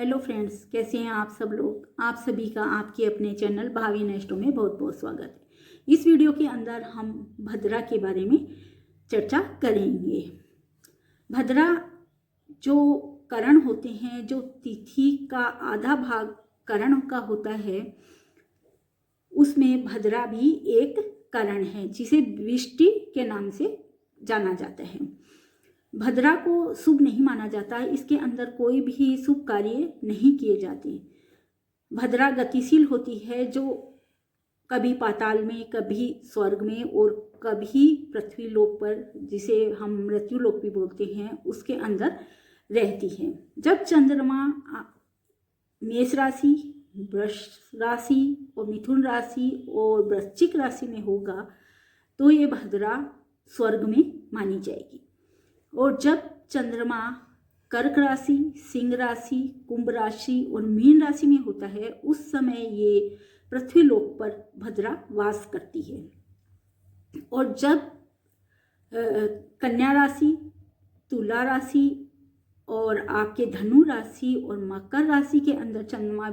Hello friends, कैसे हैं आप सब लोग। आप सभी का आपके अपने चैनल भावी नेस्टो में बहुत बहुत स्वागत है। इस वीडियो के अंदर हम भद्रा के बारे में चर्चा करेंगे। भद्रा जो करण होते हैं, जो तिथि का आधा भाग करण का होता है, उसमें भद्रा भी एक करण है जिसे विष्टि के नाम से जाना जाता है। भद्रा को शुभ नहीं माना जाता है, इसके अंदर कोई भी शुभ कार्य नहीं किए जाते। भद्रा गतिशील होती है, जो कभी पाताल में, कभी स्वर्ग में और कभी पृथ्वी लोक पर, जिसे हम मृत्यु लोक भी बोलते हैं, उसके अंदर रहती है। जब चंद्रमा मेष राशि, वृष राशि और मिथुन राशि और वृश्चिक राशि में होगा तो ये भद्रा स्वर्ग में मानी जाएगी। और जब चंद्रमा कर्क राशि, सिंह राशि, कुंभ राशि और मीन राशि में होता है, उस समय ये पृथ्वी लोक पर भद्रा वास करती है। और जब कन्या राशि, तुला राशि और आपके धनु राशि और मकर राशि के अंदर चंद्रमा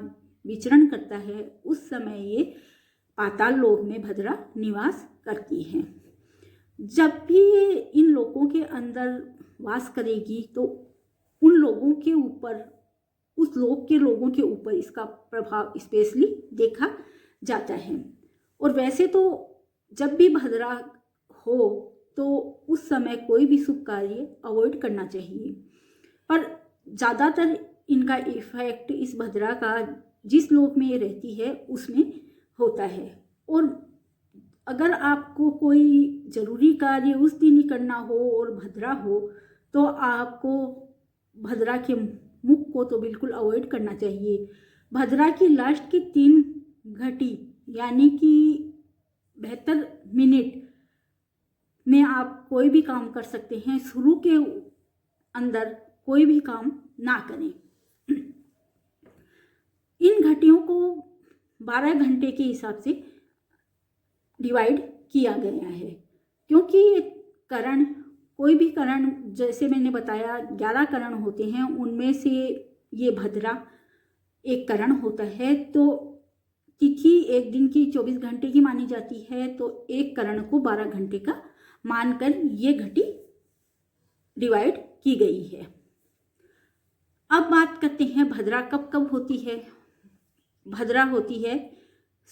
विचरण करता है, उस समय ये पाताल लोक में भद्रा निवास करती है। जब भी ये इन लोगों के अंदर वास करेगी तो उन लोगों के ऊपर, उस लोक के लोगों के ऊपर इसका प्रभाव स्पेशली देखा जाता है। और वैसे तो जब भी भद्रा हो तो उस समय कोई भी शुभ कार्य अवॉइड करना चाहिए, पर ज़्यादातर इनका इफेक्ट इस भद्रा का जिस लोक में ये रहती है उसमें होता है। और अगर आपको कोई ज़रूरी कार्य उस दिन ही करना हो और भद्रा हो तो आपको भद्रा के मुख को तो बिल्कुल अवॉइड करना चाहिए। भद्रा की लास्ट की 3 घटी यानी कि 72 मिनट में आप कोई भी काम कर सकते हैं। शुरू के अंदर कोई भी काम ना करें। इन घटियों को 12 घंटे के हिसाब से डिवाइड किया गया है, क्योंकि ये करण, कोई भी करण, जैसे मैंने बताया 11 करण होते हैं, उनमें से ये भद्रा एक करण होता है। तो तिथि एक दिन की 24 घंटे की मानी जाती है, तो एक करण को 12 घंटे का मानकर ये घटी डिवाइड की गई है। अब बात करते हैं भद्रा कब कब होती है। भद्रा होती है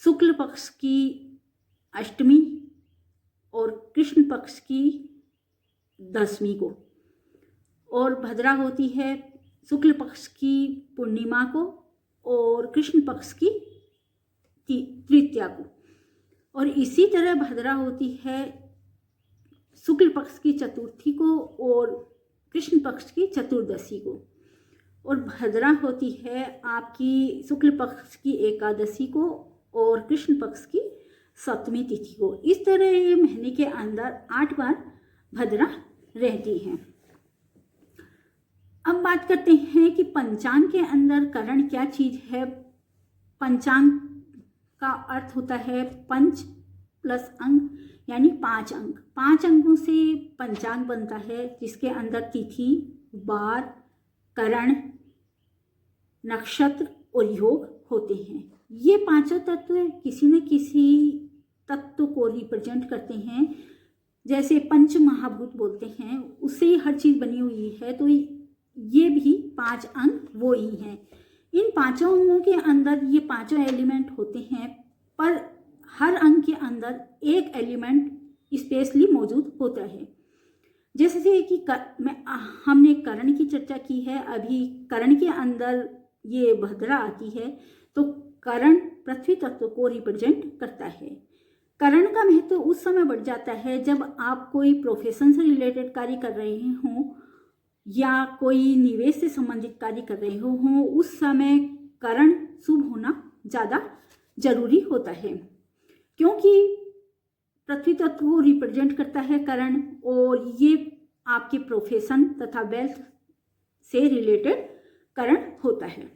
शुक्ल पक्ष की अष्टमी और कृष्ण पक्ष की 10वीं को, और भद्रा होती है शुक्ल पक्ष की पूर्णिमा को और कृष्ण पक्ष की तृतीया को। और इसी तरह भद्रा होती है शुक्ल पक्ष की चतुर्थी को और कृष्ण पक्ष की चतुर्दशी को। और भद्रा होती है आपकी शुक्ल पक्ष की एकादशी को और कृष्ण पक्ष की 7वीं तिथि को। इस तरह ये महीने के अंदर 8 बार भद्रा रहती है। अब बात करते हैं कि पंचांग के अंदर करण क्या चीज है। पंचांग का अर्थ होता है पंच प्लस अंग, यानी 5 अंग। 5 अंगों से पंचांग बनता है, जिसके अंदर तिथि, वार, करण, नक्षत्र और योग होते हैं। ये 5 तत्व किसी न किसी तत्व को रिप्रेजेंट करते हैं। जैसे पंच महाभूत बोलते हैं, उससे ही हर चीज बनी हुई है, तो ये भी 5 अंग वो ही हैं। इन 5 अंगों के अंदर ये 5 एलिमेंट होते हैं, पर हर अंग के अंदर एक एलिमेंट स्पेशली मौजूद होता है। जैसे कि हमने करण की चर्चा की है, अभी करण के अंदर ये भद्रा आती है, तो करण पृथ्वी तत्व को रिप्रेजेंट करता है। करण का महत्व उस समय बढ़ जाता है जब आप कोई प्रोफेशन से रिलेटेड कार्य कर रहे हों या कोई निवेश से संबंधित कार्य कर रहे हों, उस समय करण शुभ होना ज़्यादा जरूरी होता है, क्योंकि पृथ्वी तत्व को रिप्रेजेंट करता है करण, और ये आपके प्रोफेशन तथा वेल्थ से रिलेटेड करण होता है।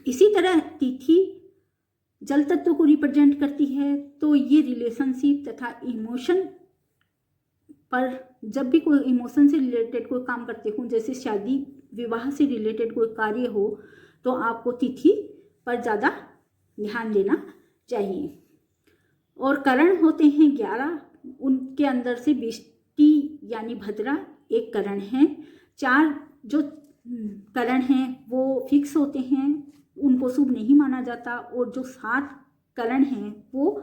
इसी तरह तिथि जल तत्व को रिप्रेजेंट करती है, तो ये रिलेशनशिप तथा इमोशन पर, जब भी कोई इमोशन से रिलेटेड कोई काम करते हो, जैसे शादी विवाह से रिलेटेड कोई कार्य हो, तो आपको तिथि पर ज़्यादा ध्यान देना चाहिए। और करण होते हैं 11, उनके अंदर से बिष्टि यानी भद्रा एक करण है। 4 जो करण हैं वो फिक्स होते हैं, उनको शुभ नहीं माना जाता। और जो 7 करण हैं वो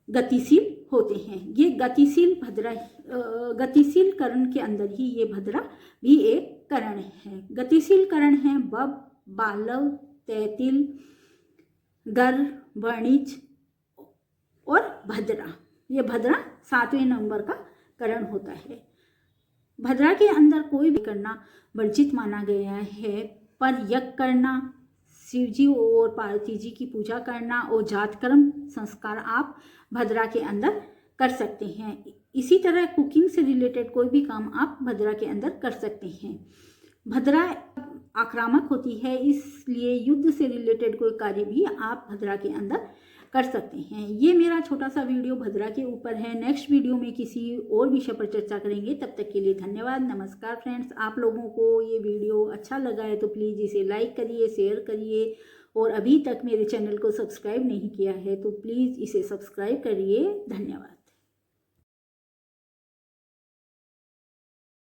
गतिशील होते हैं। ये गतिशील भद्रा, गतिशील करण के अंदर ही ये भद्रा भी एक करण है। गतिशील करण है बब, बालव, तैतिल, गर, वर्णिज और भद्रा। ये भद्रा 7वें नंबर का करण होता है। भद्रा के अंदर कोई भी करना वर्जित माना गया है, पर यज्ञ करना, शिव जी और पार्वती जी की पूजा करना और जातकर्म संस्कार आप भद्रा के अंदर कर सकते हैं। इसी तरह कुकिंग से रिलेटेड कोई भी काम आप भद्रा के अंदर कर सकते हैं। भद्रा आक्रामक होती है, इसलिए युद्ध से रिलेटेड कोई कार्य भी आप भद्रा के अंदर कर सकते हैं। ये मेरा छोटा सा वीडियो भद्रा के ऊपर है। नेक्स्ट वीडियो में किसी और विषय पर चर्चा करेंगे। तब तक के लिए धन्यवाद, नमस्कार फ्रेंड्स। आप लोगों को ये वीडियो अच्छा लगा है तो प्लीज़ इसे लाइक करिए, शेयर करिए, और अभी तक मेरे चैनल को सब्सक्राइब नहीं किया है तो प्लीज़ इसे सब्सक्राइब करिए। धन्यवाद।